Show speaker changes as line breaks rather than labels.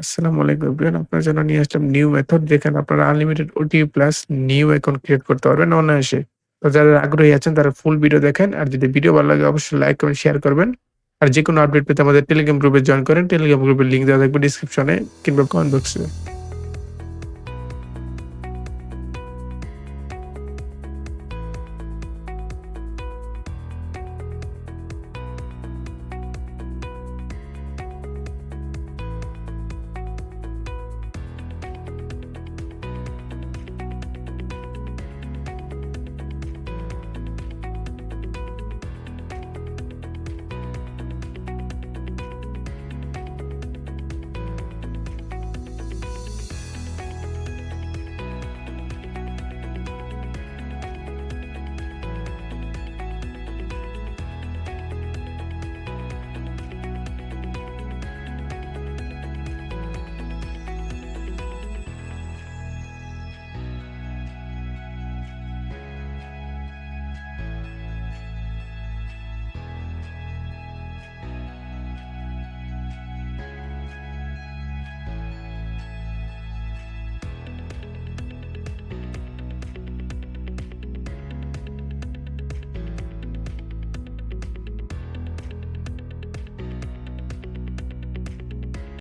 আসসালামু আলাইকুম এভরিওয়ান। আপনার জন্য নিয়ে আসলাম নিউ মেথড যেখানে আপনারা unlimited OTP plus new account create করতে পারবেন অনায়াসে। তো যারা আগ্রহী আছেন তারা ফুল ভিডিও দেখেন। আর যদি ভিডিও ভালো লাগে অবশ্যই লাইক, কমেন্ট, শেয়ার করবেন। আর যেকোনো আপডেট পেতে আমাদের টেলিগ্রাম গ্রুপে জয়েন করেন। টেলিগ্রাম গ্রুপের লিংক দেওয়া থাকবে ডেসক্রিপশনে কিংবা কমেন্ট বক্সে।